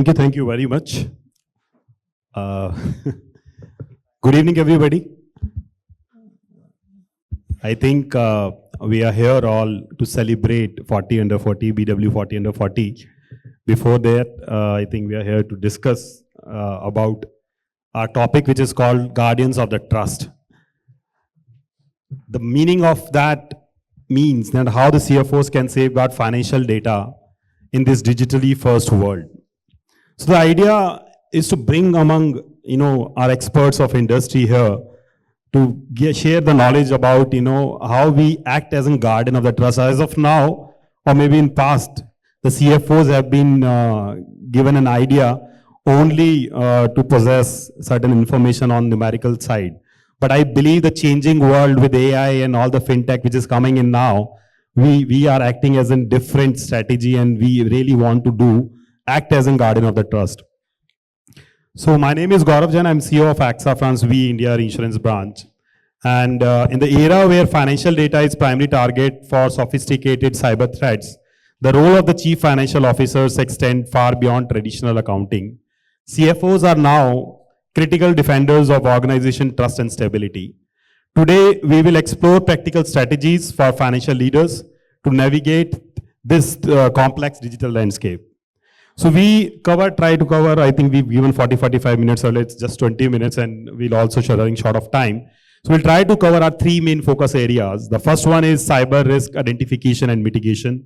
Thank you very much. Uh, Good evening, everybody. I think we are here all to celebrate 40 under 40, BW 40 under 40. Before that, I think we are here to discuss about our topic, which is called Guardians of the Trust. The meaning of that means that how the CFOs can safeguard financial data in this digitally first world. So the idea is to bring among our experts of industry here to share the knowledge about how we act as a guardian of the trust. As of now, or maybe in past, the CFOs have been given an idea only to possess certain information on numerical side. But I believe the changing world with AI and all the fintech which is coming in now, we are acting as a different strategy, and we really want to act as a guardian of the trust. So my name is Gaurav Jain. I'm CEO of AXA France V India Insurance Branch. And in the era where financial data is primary target for sophisticated cyber threats, the role of the chief financial officers extend far beyond traditional accounting. CFOs are now critical defenders of organization trust and stability. Today, we will explore practical strategies for financial leaders to navigate this complex digital landscape. So we try to cover, I think we've given 40-45 minutes, or it's just 20 minutes, and we'll also running short of time. So we'll try to cover our three main focus areas. The first one is cyber risk identification and mitigation.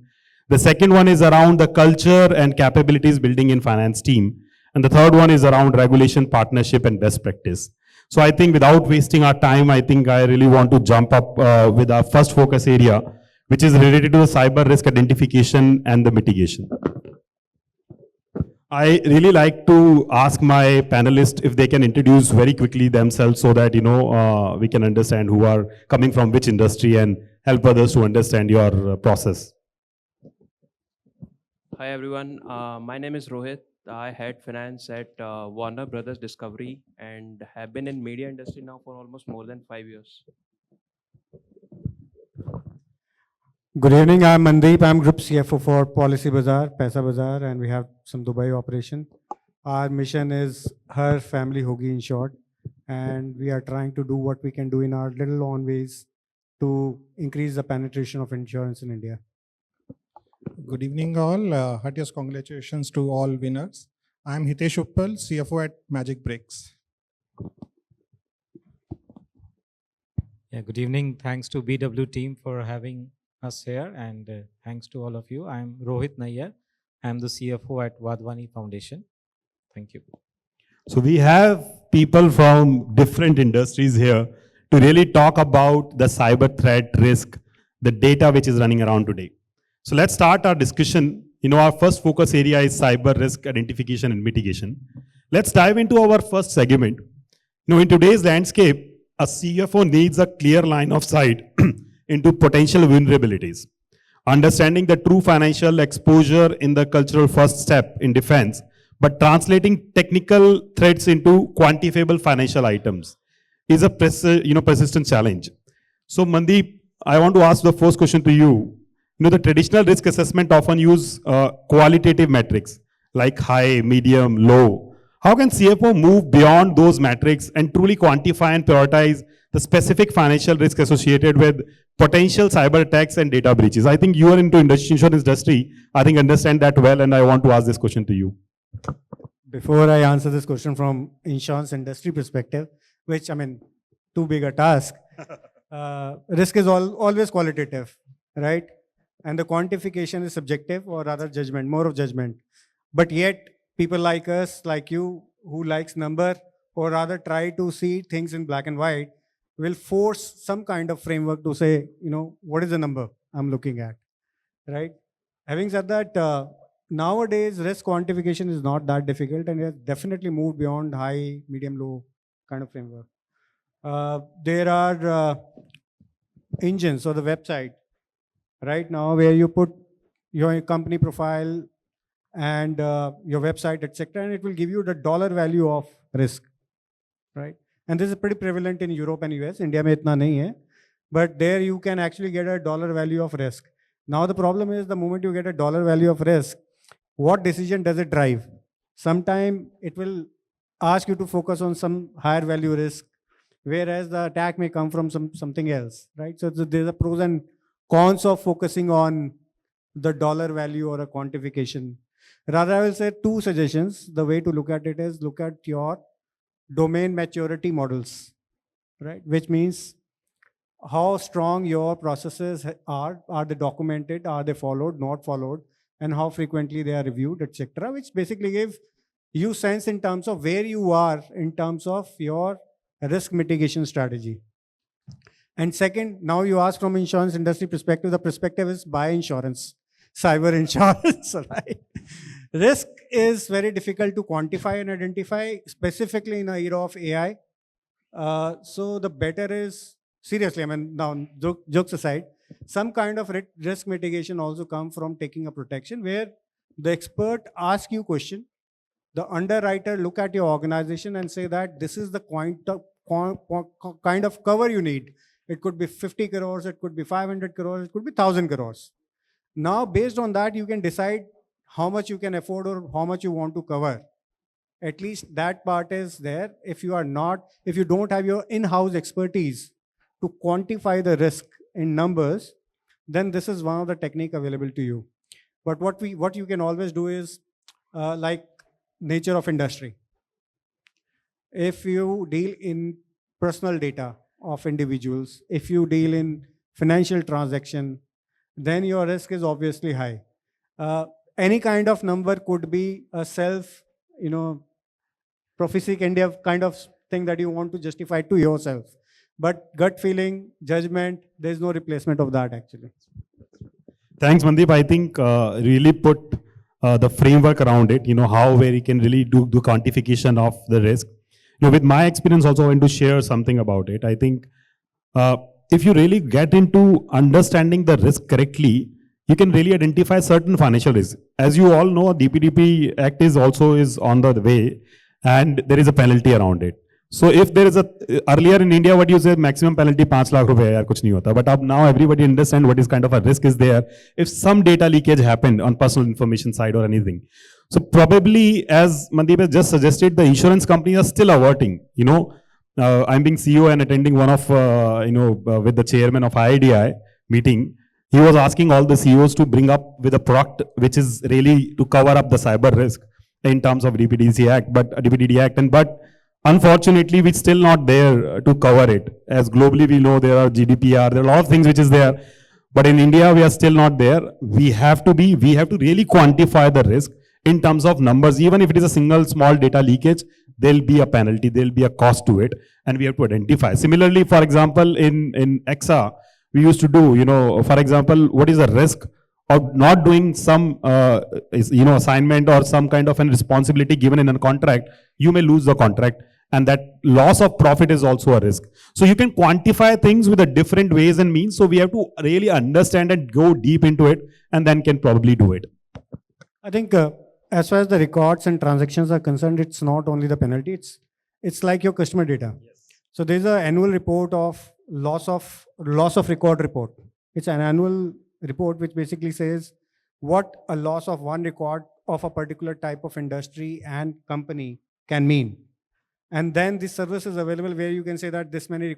The second one is around the culture and capabilities building in finance team. And the third one is around regulation, partnership, and best practice. So I think without wasting our time, I think I really want to jump up with our first focus area, which is related to the cyber risk identification and the mitigation. I really like to ask my panelists if they can introduce very quickly themselves so that we can understand who are coming from which industry and help others to understand your process. Hi everyone, my name is Rohit. I head finance at Warner Brothers Discovery and have been in media industry now for almost more than 5 years. Good evening, I'm Mandeep. I'm Group CFO for Policy Bazaar, Paisa Bazaar, and we have some Dubai operation. Our mission is Her Family Hogi in short, and we are trying to do what we can do in our little own ways to increase the penetration of insurance in India. Good evening all. Heartiest congratulations to all winners. I'm Hitesh Uppal, CFO at Magicbricks. Yeah, good evening. Thanks to BW team for having us here, and thanks to all of you. I'm Rohit Nayyar. I'm the CFO at Wadhwani Foundation. Thank you. So we have people from different industries here to really talk about the cyber threat risk, the data which is running around today. So let's start our discussion. Our first focus area is cyber risk identification and mitigation. Let's dive into our first segment. In today's landscape, a CFO needs a clear line of sight into potential vulnerabilities. Understanding the true financial exposure in the cultural first step in defense, but translating technical threats into quantifiable financial items is a persistent challenge. So Mandeep, I want to ask the first question to you. The traditional risk assessment often use qualitative metrics like high, medium, low. How can CFO move beyond those metrics and truly quantify and prioritize the specific financial risk associated with potential cyber attacks and data breaches? I think you are into insurance industry. I think understand that well, and I want to ask this question to you. Before I answer this question from insurance industry perspective, which too big a task, risk is always qualitative, right? And the quantification is subjective, or rather judgment, more of judgment. But yet, people like us, like you, who likes number, or rather try to see things in black and white, will force some kind of framework to say, what is the number I'm looking at, right? Having said that, nowadays, risk quantification is not that difficult, and it has definitely moved beyond high, medium, low kind of framework. There are engines or the website right now where you put your company profile and your website, etc., and it will give you the dollar value of risk, right? And this is pretty prevalent in Europe and US. India mein itna nahi hai, but there you can actually get a dollar value of risk. Now the problem is the moment you get a dollar value of risk, what decision does it drive? Sometime it will ask you to focus on some higher value risk, whereas the attack may come from something else, right? So there's a pros and cons of focusing on the dollar value or a quantification. Rather, I will say two suggestions. The way to look at it is look at your domain maturity models, right? Which means how strong your processes are they documented, are they followed, not followed, and how frequently they are reviewed, etc., which basically give you sense in terms of where you are in terms of your risk mitigation strategy. And second, now you ask from insurance industry perspective, the perspective is buy insurance, cyber insurance, right? Risk is very difficult to quantify and identify, specifically in the era of AI. So the better is, seriously, I mean, now jokes aside, some kind of risk mitigation also come from taking a protection where the expert asks you question, the underwriter look at your organization and say that this is the kind of cover you need. It could be 50 crores, it could be 500 crores, it could be 1,000 crores. Now, based on that, you can decide how much you can afford or how much you want to cover. At least that part is there. If you don't have your in-house expertise to quantify the risk in numbers, then this is one of the technique available to you. But what you can always do is like nature of industry. If you deal in personal data of individuals, if you deal in financial transaction, then your risk is obviously high. Any kind of number could be a self, prophecy kind of thing that you want to justify to yourself. But gut feeling, judgment, there's no replacement of that actually. Thanks, Mandeep. I think really put the framework around it, how where you can really do the quantification of the risk. With my experience also, I want to share something about it. I think if you really get into understanding the risk correctly, you can really identify certain financial risks. As you all know, DPDP Act is on the way, and there is a penalty around it. So if there is earlier in India, what you said, maximum penalty 5 lakh rupees, yaar, kuch nahi hota. But now everybody understand what is kind of a risk is there if some data leakage happened on personal information side or anything. So probably, as Mandeep has just suggested, the insurance companies are still averting. I'm being CEO and attending one of, with the chairman of IIDI meeting. He was asking all the CEOs to bring up with a product which is really to cover up the cyber risk in terms of DPDC Act, DPDD Act, but unfortunately, we're still not there to cover it. As globally, we know there are GDPR, there are a lot of things which is there, but in India, we are still not there. We have to really quantify the risk in terms of numbers. Even if it is a single small data leakage, there'll be a penalty, there'll be a cost to it, and we have to identify. Similarly, for example, in EXA, we used to do, for example, what is the risk of not doing some, assignment or some kind of a responsibility given in a contract, you may lose the contract. And that loss of profit is also a risk. So you can quantify things with a different ways and means. So we have to really understand and go deep into it, and then can probably do it. I think as far as the records and transactions are concerned, it's not only the penalty, it's like your customer data. Yes. So there's an annual report of loss of record report. It's an annual report which basically says what a loss of one record of a particular type of industry and company can mean. And then this service is available where you can say that this many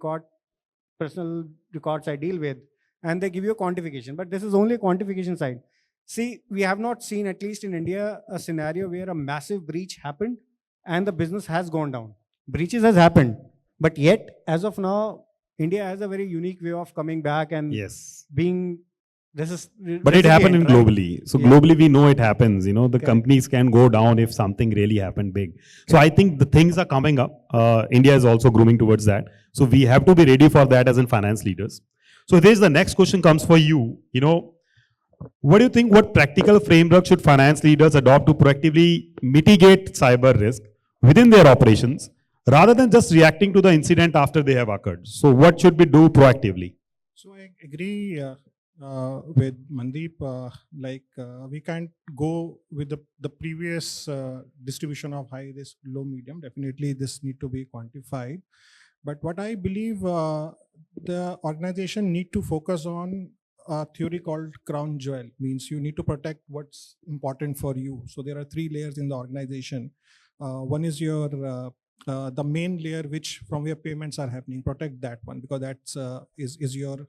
personal records I deal with, and they give you a quantification. But this is only a quantification side. See, we have not seen, at least in India, a scenario where a massive breach happened and the business has gone down. Breaches has happened, but yet, as of now, India has a very unique way of coming back and being. But it happened in globally. So globally, we know it happens. The companies can go down if something really happened big. So I think the things are coming up. India is also grooming towards that. So we have to be ready for that as in finance leaders. So the next question comes for you. What do you think? What practical framework should finance leaders adopt to proactively mitigate cyber risk within their operations, rather than just reacting to the incident after they have occurred? So what should we do proactively? So I agree with Mandeep, we can't go with the previous distribution of high risk, low, medium. Definitely this need to be quantified. But what I believe the organization need to focus on a theory called crown jewel, means you need to protect what's important for you. So there are 3 layers in the organization. One is your the main layer, which from where payments are happening. Protect that one, because that's is your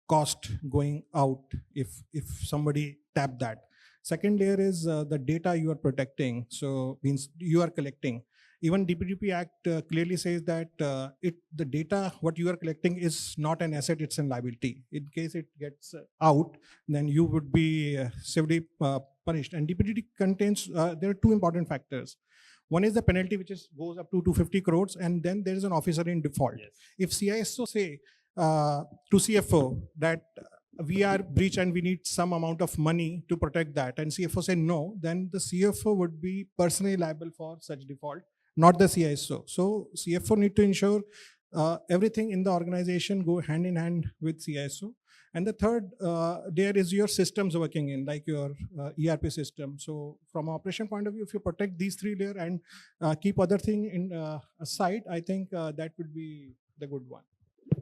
cost going out if somebody tap that. Second layer is the data you are protecting. So means you are collecting. Even DPDP Act clearly says that the data what you are collecting is not an asset, it's a liability. In case it gets out, then you would be severely punished. And DPDP contains there are 2 important factors. One is the penalty, which goes up to 250 crores, and then there is an officer in default. Yes. If CISO say to CFO that we are breach and we need some amount of money to protect that, and CFO say no, then the CFO would be personally liable for such default, not the CISO. So CFO need to ensure everything in the organization go hand in hand with CISO. And the third there is your systems working in, like your ERP system. So from operation point of view, if you protect these 3 layers and keep other thing in aside, I think that would be the good one.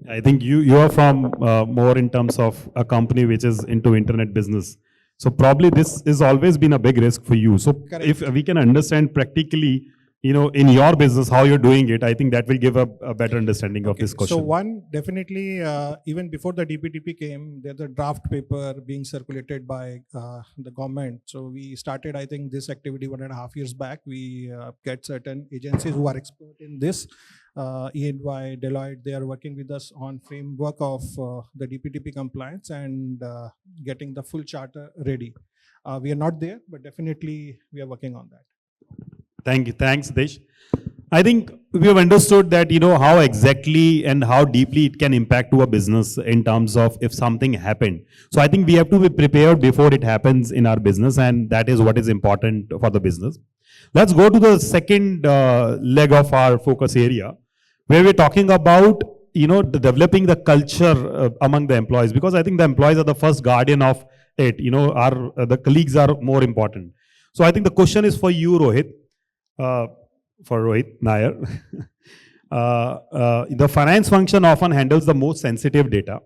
I think you are from more in terms of a company which is into internet business. So probably this has always been a big risk for you. So Correct. If we can understand practically, in your business, how you're doing it, I think that will give a better understanding of this question. So one, definitely, even before the DPDP came, there's a draft paper being circulated by the government. So we started, I think, this activity 1.5 years back. We get certain agencies who are expert in this. E&Y, Deloitte, they are working with us on framework of the DPDP compliance and getting the full charter ready. We are not there, but definitely we are working on that. Thank you. Thanks, Hitesh. I think we have understood that, how exactly and how deeply it can impact to a business in terms of if something happened. So I think we have to be prepared before it happens in our business, and that is what is important for the business. Let's go to the second leg of our focus area, where we're talking about, developing the culture among the employees, because I think the employees are the first guardian of it. The colleagues are more important. So I think the question is for you, Rohit. For Rohit Nayyar. The finance function often handles the most sensitive data,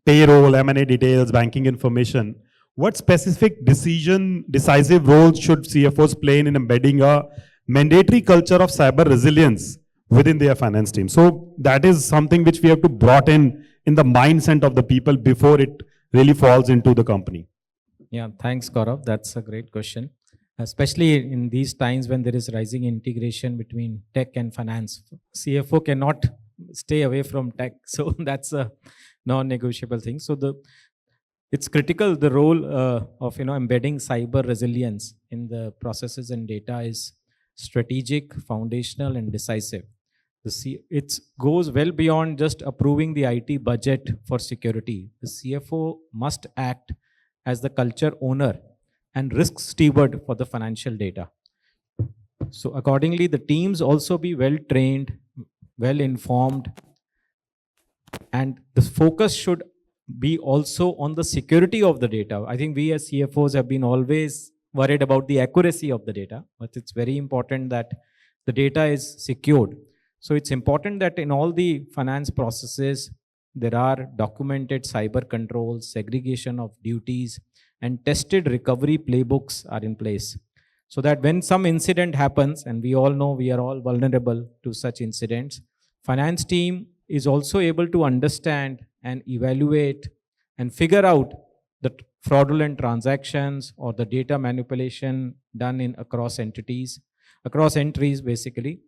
payroll, M&A details, banking information. What specific decisive role should CFOs play in embedding a mandatory culture of cyber resilience within their finance team? So that is something which we have to brought in the mindset of the people before it really falls into the company. Yeah, thanks, Gaurav. That's a great question. Especially in these times when there is rising integration between tech and finance. CFO cannot stay away from tech. So that's a non-negotiable thing. So it's critical, the role of embedding cyber resilience in the processes and data is strategic, foundational, and decisive. It goes well beyond just approving the IT budget for security. The CFO must act as the culture owner and risk steward for the financial data. So accordingly, the teams also be well trained, well informed, and the focus should be also on the security of the data. I think we as CFOs have been always worried about the accuracy of the data, but it's very important that the data is secured. So it's important that in all the finance processes, there are documented cyber controls, segregation of duties, and tested recovery playbooks are in place. So that when some incident happens, and we all know we are all vulnerable to such incidents, finance team is also able to understand and evaluate and figure out the fraudulent transactions or the data manipulation done across entries basically,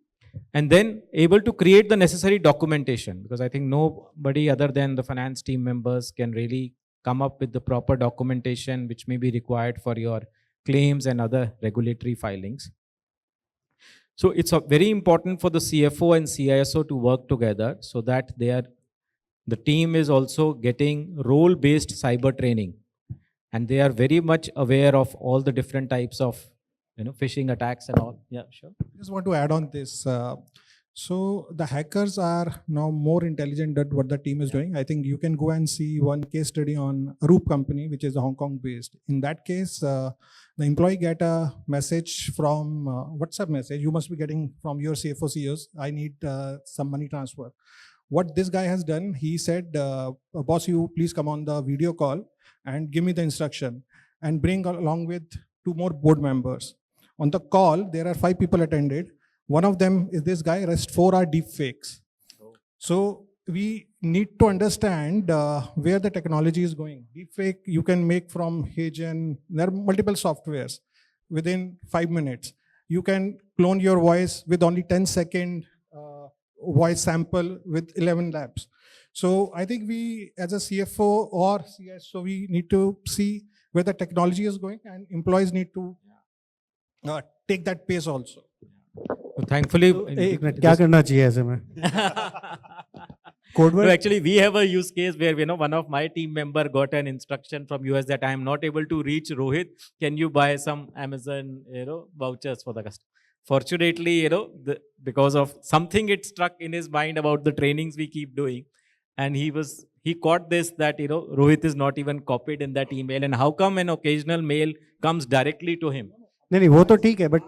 and then able to create the necessary documentation, because I think nobody other than the finance team members can really come up with the proper documentation which may be required for your claims and other regulatory filings. So it's very important for the CFO and CISO to work together so that the team is also getting role-based cyber training, and they are very much aware of all the different types of phishing attacks and all. Yeah, sure. Just want to add on this. So the hackers are now more intelligent than what the team is doing. I think you can go and see one case study on a Roop company, which is Hong Kong based. In that case, the employee get a message from WhatsApp message. You must be getting from your CFO CEOs, I need some money transfer. What this guy has done, he said, boss, you please come on the video call and give me the instruction, and bring along with 2 more board members. On the call, there are 5 people attended. One of them is this guy, rest 4 are deep fakes. So we need to understand where the technology is going. Deepfake you can make from Hagen. There are multiple softwares within 5 minutes. You can clone your voice with only 10-second voice sample with 11 labs. So I think we, as a CFO or CSO, we need to see where the technology is going, and employees need to take that pace also. So thankfully, एक minute क्या करना चाहिए ऐसे में code no, word actually, we have a use case where one of my team member got an instruction from US that I am not able to reach Rohit. Can you buy some Amazon, vouchers for the customer? Fortunately, because of something it struck in his mind about the trainings we keep doing, and he caught this that Rohit is not even copied in that email, and how come an occasional mail comes directly to him? नहीं नहीं वो तो ठीक है but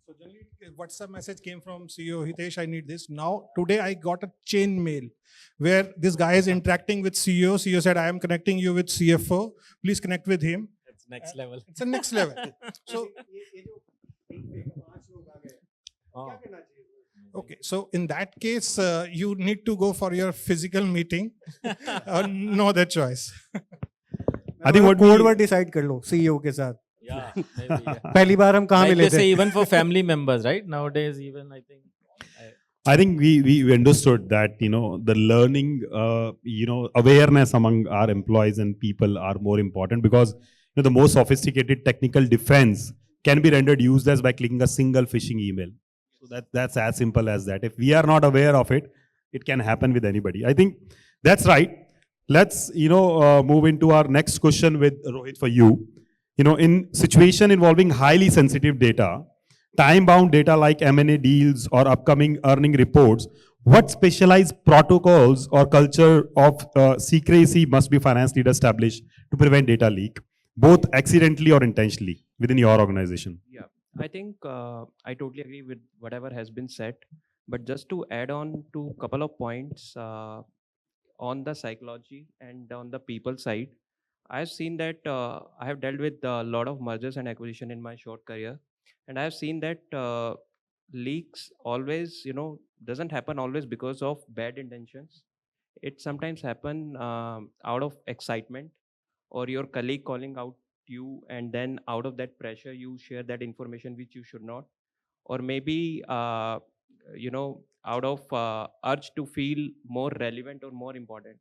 So generally, WhatsApp message came from CEO, Hitesh, I need this. Now, today I got a chain mail where this guy is interacting with CEO. CEO said, I am connecting you with CFO. Please connect with him. It's next level. It's a next level. So, okay. So in that case, you need to go for your physical meeting. No other choice. I think what code we, word decide कर लो CEO के साथ Yeah, maybe. Yeah. पहली बार हम कहाँ Like मिले they say, थे even for family members, right? Nowadays, even I think. I think we understood that the learning awareness among our employees and people are more important, because the most sophisticated technical defense can be rendered useless by clicking a single phishing email. So that's as simple as that. If we are not aware of it, it can happen with anybody. I think that's right. Let's move into our next question with Rohit for you. In situation involving highly sensitive data, time-bound data like M&A deals or upcoming earning reports, what specialized protocols or culture of secrecy must be finance leaders establish to prevent data leak, both accidentally or intentionally within your organization? Yeah, I think I totally agree with whatever has been said. But just to add on to a couple of points on the psychology and on the people side, I've seen that I have dealt with a lot of mergers and acquisition in my short career, and I've seen that leaks always, doesn't happen always because of bad intentions. It sometimes happen out of excitement, or your colleague calling out you, and then out of that pressure you share that information which you should not, or maybe out of urge to feel more relevant or more important.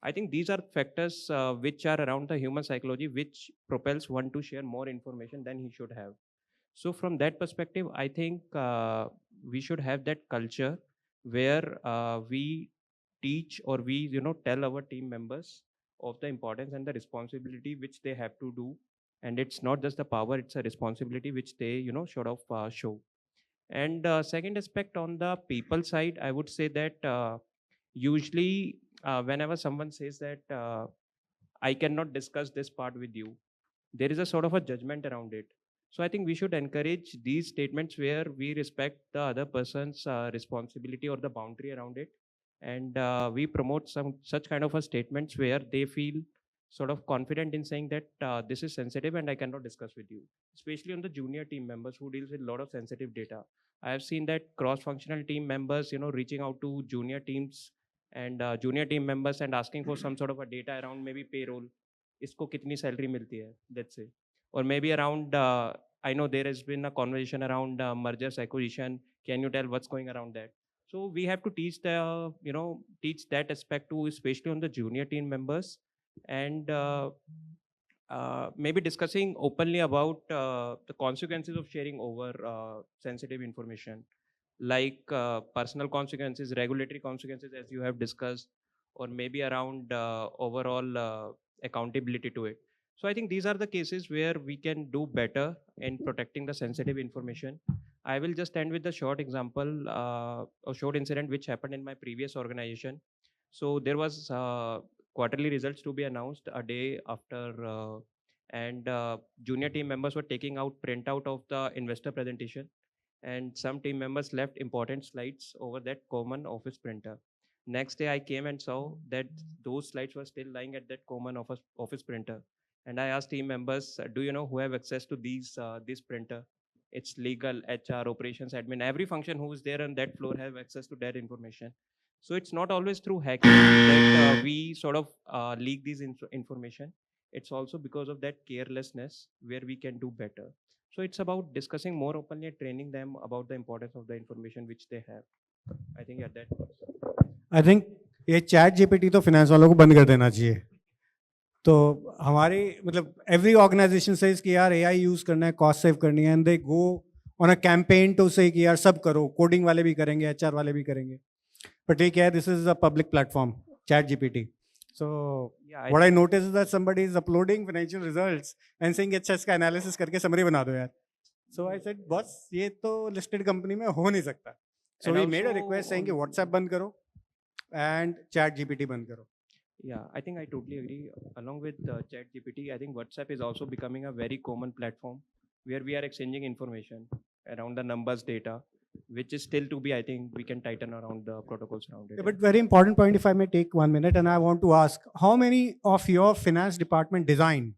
I think these are factors which are around the human psychology, which propels one to share more information than he should have. So from that perspective, I think we should have that culture where we teach, or we tell our team members of the importance and the responsibility which they have to do, and it's not just the power, it's a responsibility which they sort of show. And second aspect, on the people side, I would say that usually whenever someone says that I cannot discuss this part with you, there is a sort of a judgment around it. So I think we should encourage these statements where we respect the other person's responsibility or the boundary around it, and we promote some such kind of a statements where they feel sort of confident in saying that this is sensitive and I cannot discuss with you, especially on the junior team members who deals with a lot of sensitive data. I have seen that cross-functional team members, reaching out to junior teams and junior team members and asking for some sort of a data around maybe payroll, इसको कितनी salary मिलती है, let's say, or maybe around I know there has been a conversation around mergers acquisition. Can you tell what's going around that? So we have to teach teach that aspect to, especially on the junior team members, and maybe discussing openly about the consequences of sharing over sensitive information, like personal consequences, regulatory consequences, as you have discussed, or maybe around overall accountability to it. So I think these are the cases where we can do better in protecting the sensitive information. I will just end with a short example, a short incident which happened in my previous organization. So there was quarterly results to be announced a day after, and junior team members were taking out printout of the investor presentation, and some team members left important slides over that common office printer. Next day I came and saw that those slides were still lying at that common office printer. And I asked team members, do you know who have access to this printer? It's legal, HR, operations, admin, every function who is there on that floor have access to that information. So it's not always through hacking that we sort of leak this information. It's also because of that carelessness where we can do better. So it's about discussing more openly and training them about the importance of the information which they have. I think at that. I think ये chat GPT तो finance वालों को बंद कर देना चाहिए. तो हमारी मतलब एवरी ऑर्गेनाइजेशन से कि यार एआई यूज़ करना है, कॉस्ट सेव करनी है, and they go on a campaign to say कि यार सब करो, कोडिंग वाले भी करेंगे, एचआर वाले भी करेंगे. बट ठीक है, this is a public platform, chat GPT. So what I noticed is that somebody is uploading financial results and saying अच्छा इसका analysis करके summary बना दो यार. So I said बस ये तो listed company में हो नहीं सकता. So we made a request saying कि WhatsApp बंद करो and chat GPT बंद करो. Yeah, I think I totally agree. Along with chat GPT, I think WhatsApp is also becoming a very common platform where we are exchanging information around the numbers data, which is still to be, I think we can tighten around the protocols around it. Yeah, but very important point, if I may take 1 minute, and I want to ask, how many of your finance department design,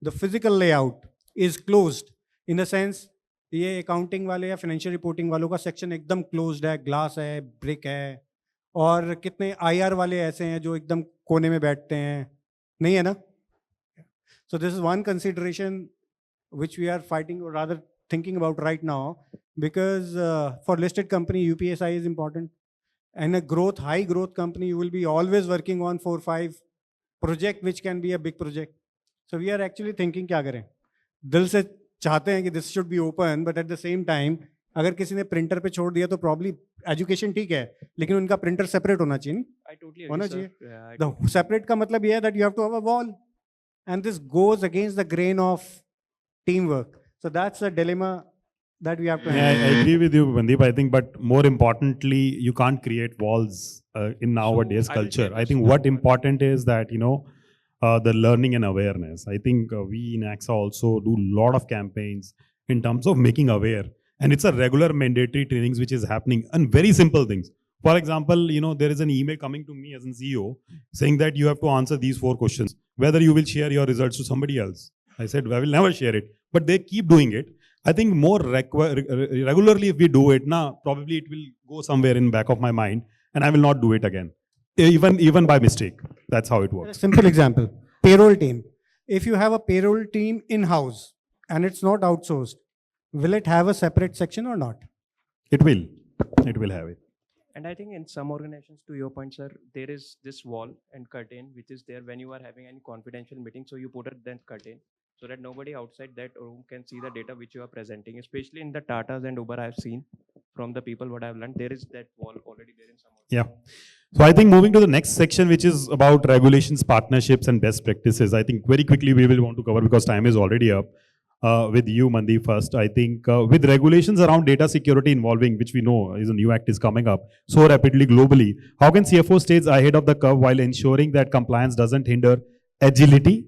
the physical layout is closed in the sense ये accounting वाले या financial reporting वालों का section एकदम closed है, glass है, brick है, और कितने IR वाले ऐसे हैं जो एकदम कोने में बैठते हैं, नहीं है ना? So this is one consideration which we are fighting, or rather thinking about right now, because for listed company UPSI is important, and a growth, high growth company, you will be always working on 4-5 project which can be a big project. So we are actually thinking क्या करें, दिल से चाहते हैं कि this should be open, but at the same time अगर किसी ने प्रिंटर पे छोड़ दिया तो probably एजुकेशन ठीक है, लेकिन उनका प्रिंटर सेपरेट होना चाहिए. I totally agree, होना sir. चाहिए. Yeah, The separate का मतलब ये है that you have to have a wall, and this goes against the grain of teamwork. So that's a dilemma that we have to Yeah, handle. I agree with you, Mandeep. I think, but more importantly, you can't create walls in nowadays I will culture. take I this think one what point. important is that the learning and awareness. I think we in AXA also do a lot of campaigns in terms of making aware, and it's a regular mandatory trainings which is happening, and very simple things. For example, there is an email coming to me as a CEO saying that you have to answer these 4 questions, whether you will share your results to somebody else. I said, I will never share it, but they keep doing it. I think more regularly if we do it, probably it will go somewhere in back of my mind, and I will not do it again, even by mistake. That's how it A works. simple example, payroll team. If you have a payroll team in-house and it's not outsourced, will it have a separate section or not? It will have it. And I think in some organizations, to your point, sir, there is this wall and curtain which is there when you are having any confidential meeting. So you put it that curtain so that nobody outside that room can see the data which you are presenting. Especially in the Tatas and Uber, I've seen from the people what I've learned, there is that wall already there in some. Yeah. So I think moving to the next section, which is about regulations, partnerships, and best practices. I think very quickly we will want to cover because time is already up. With you, Mandeep, first. I think with regulations around data security involving, which we know is a new act is coming up so rapidly globally, how can CFO stay ahead of the curve while ensuring that compliance doesn't hinder agility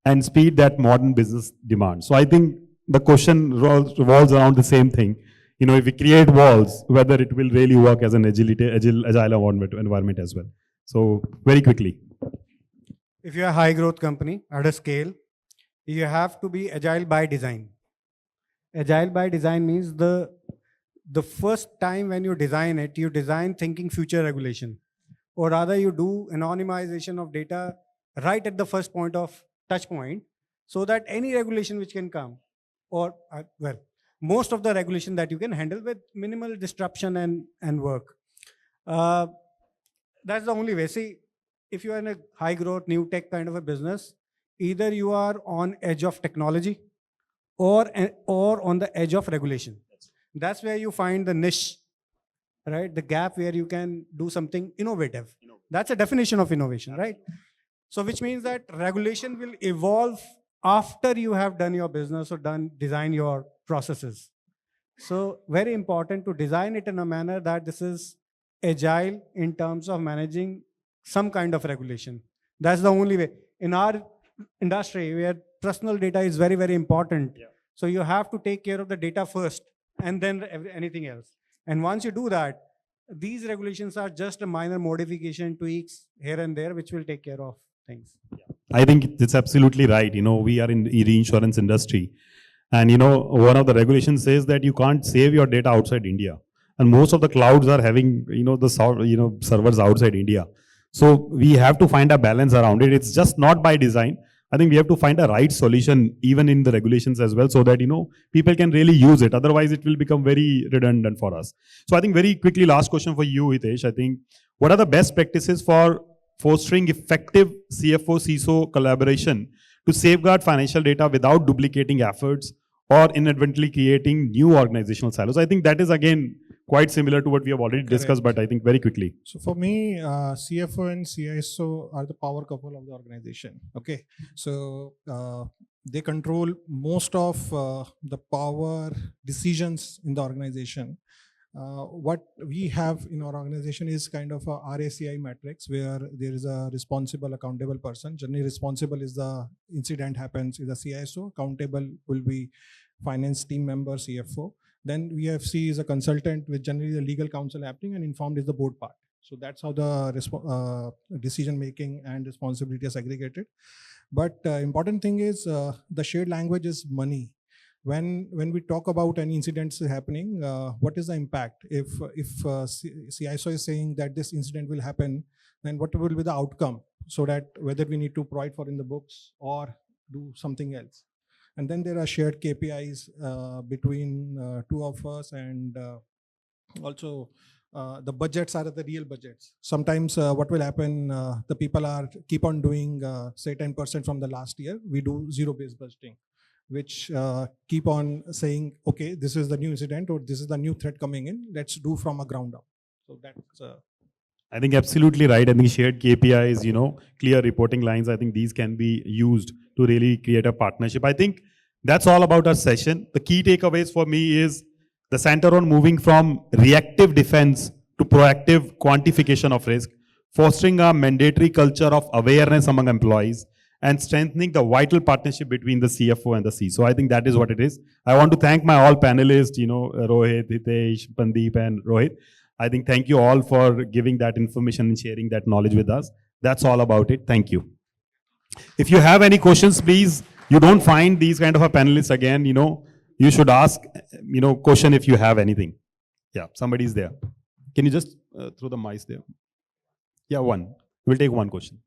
and speed that modern business demands? So I think the question revolves around the same thing. If we create walls, whether it will really work as an agile environment as well. So very quickly. If you're a high growth company at a scale, you have to be agile by design. Agile by design means the first time when you design it, you design thinking future regulation, or rather you do anonymization of data right at the first point of touch point, so that any regulation which can come, or most of the regulation that you can handle with minimal disruption and work. That's the only way. See, if you are in a high growth, new tech kind of a business, either you are on edge of technology or on the edge of regulation. That's where you find the niche, right? The gap where you can do something innovative. That's a definition of innovation, right? So which means that regulation will evolve after you have done your business or design your processes. So very important to design it in a manner that this is agile in terms of managing some kind of regulation. That's the only way. In our industry where personal data is very, very important. Yeah. So you have to take care of the data first and then anything else. And once you do that, these regulations are just a minor modification, tweaks here and there, which will take care of things. I think it's absolutely right. We are in the reinsurance industry. And, one of the regulations says that you can't save your data outside India. And most of the clouds are having, servers outside India. So we have to find a balance around it. It's just not by design. I think we have to find a right solution, even in the regulations as well, so that, people can really use it. Otherwise, it will become very redundant for us. So I think very quickly, last question for you, Hitesh. I think, what are the best practices for fostering effective CFO CISO collaboration to safeguard financial data without duplicating efforts or inadvertently creating new organizational silos? I think that is again quite similar to what we have already discussed, but I think very quickly. So for me, CFO and CISO are the power couple of the organization. Okay, so they control most of the power decisions in the organization. What we have in our organization is kind of a RACI matrix where there is a responsible, accountable person. Generally, responsible is the incident happens is the CISO. Accountable will be finance team member, CFO. Then VFC is a consultant with generally the legal counsel happening, and informed is the board part. So that's how the decision making and responsibility is segregated. But important thing is the shared language is money. When we talk about any incidents happening, what is the impact? If CISO is saying that this incident will happen, then what will be the outcome? So that whether we need to provide for in the books or do something else. And then there are shared KPIs between two of us, and also the budgets are the real budgets. Sometimes what will happen, the people keep on doing say 10% from the last year. We do zero-based budgeting, which keep on saying, okay, this is the new incident or this is the new threat coming in. Let's do from a ground up. So that's. I think absolutely right. I think shared KPIs, clear reporting lines, I think these can be used to really create a partnership. I think that's all about our session. The key takeaways for me is the center on moving from reactive defense to proactive quantification of risk, fostering a mandatory culture of awareness among employees, and strengthening the vital partnership between the CFO and the CISO. I think that is what it is. I want to thank my all panelists, Rohit, Hitesh, Pandeep, and Rohit. I think thank you all for giving that information and sharing that knowledge with us. That's all about it. Thank you. If you have any questions, please, you don't find these kind of a panelists again, you should ask, question if you have anything. Yeah, somebody's there. Can you just throw the mics there? Yeah, one. We'll take one question.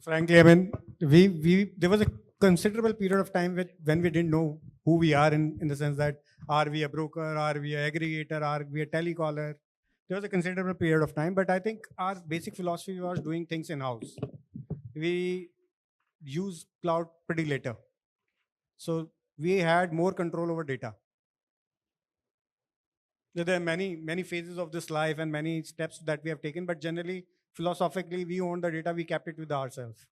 Frankly, I mean, there was a considerable period of time when we didn't know who we are in the sense that are we a broker, are we an aggregator, are we a telecaller? There was a considerable period of time, but I think our basic philosophy was doing things in-house. We use cloud pretty later. So we had more control over data. There are many phases of this life and many steps that we have taken, but generally, philosophically, we own the data, we kept it with ourselves.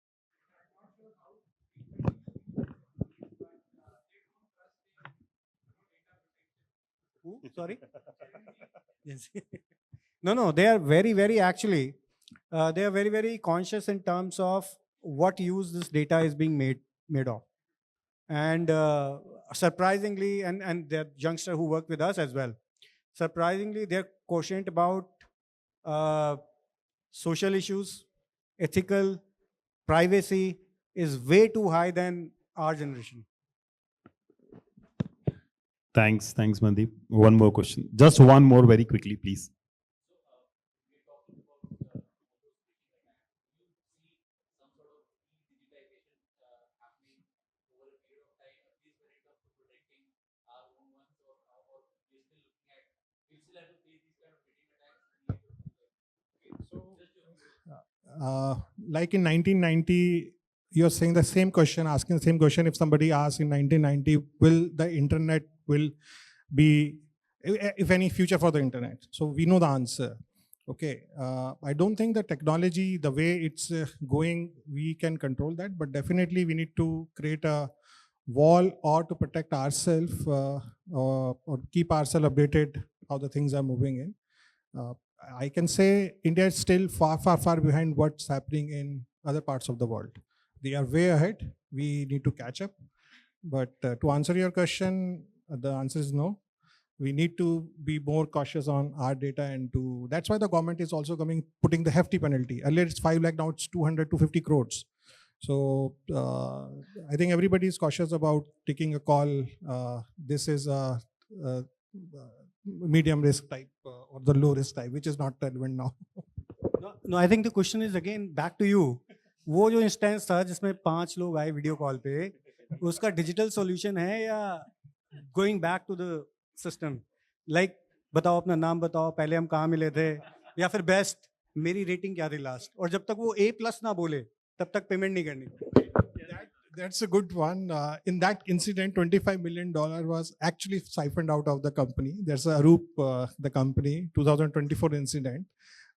Who? Sorry? Yes. No, they are very actually, they are very conscious in terms of what use this data is being made of. And surprisingly, and the youngster who work with us as well, surprisingly, they're quotient about social issues, ethical, privacy is way too high than our generation. Thanks, Mandeep. One more question. Just one more very quickly, please. Like in 1990, you're saying the same question, asking the same question. If somebody asks in 1990, will the internet will be, if any future for the internet? So we know the answer. Okay, I don't think the technology, the way it's going, we can control that, but definitely we need to create a wall or to protect ourselves or keep ourselves updated how the things are moving in. I can say India is still far behind what's happening in other parts of the world. They are way ahead. We need to catch up. But to answer your question, the answer is no. We need to be more cautious on our data, and that's why the government is also putting the hefty penalty. Earlier it's 5 lakh, now it's 200 to 50 crores. So I think everybody is cautious about taking a call. This is a medium risk type or the low risk type, which is not relevant now. No, I think the question is again back to you. वो जो instance था जिसमें 5 लोग आए video call पे, उसका digital solution है या going back to the system? Like बताओ, अपना नाम बताओ, पहले हम कहाँ मिले थे, या फिर बेस्ट मेरी रेटिंग क्या थी लास्ट, और जब तक वो A+ ना बोले तब तक पेमेंट नहीं करनी. That's a good one. In that incident, $25 million was actually siphoned out of the company. There's a Arup, the company, 2024 incident.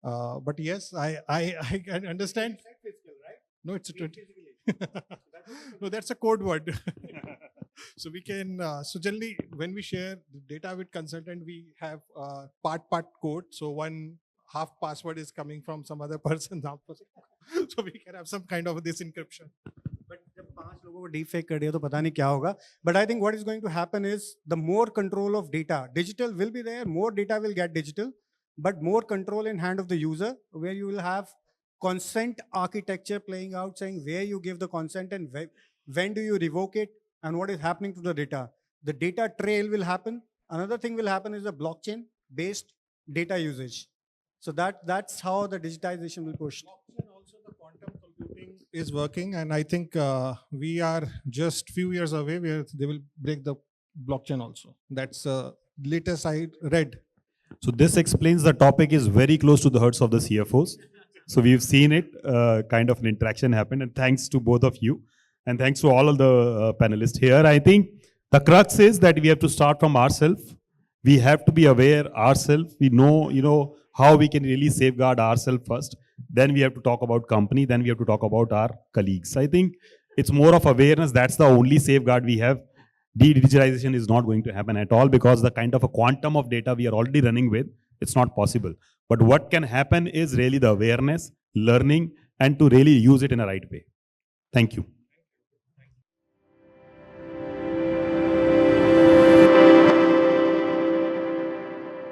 But yes, I can understand. No, it's a 20. No, that's a code word. So we can, so generally when we share the data with consultant, we have part code. So one half password is coming from some other person. So we can have some kind of this encryption. But जब 5 लोगों को deepfake कर दिया तो पता नहीं क्या होगा. But I think what is going to happen is the more control of data, digital will be there, more data will get digital, but more control in hand of the user, where you will have consent architecture playing out, saying where you give the consent and when do you revoke it and what is happening to the data. The data trail will happen. Another thing will happen is the blockchain based data usage. So that's how the digitization will push. Blockchain also, the quantum computing is working, and I think we are just few years away where they will break the blockchain also. That's latest I read. So this explains the topic is very close to the hearts of the CFOs. So we've seen it, kind of an interaction happen, and thanks to both of you, and thanks to all of the panelists here. I think the crux is that we have to start from ourselves. We have to be aware ourselves. We know, how we can really safeguard ourselves first. Then we have to talk about company. Then we have to talk about our colleagues. I think it's more of awareness. That's the only safeguard we have. De-digitalization is not going to happen at all because the kind of a quantum of data we are already running with, it's not possible. But what can happen is really the awareness, learning, and to really use it in a right way. Thank you.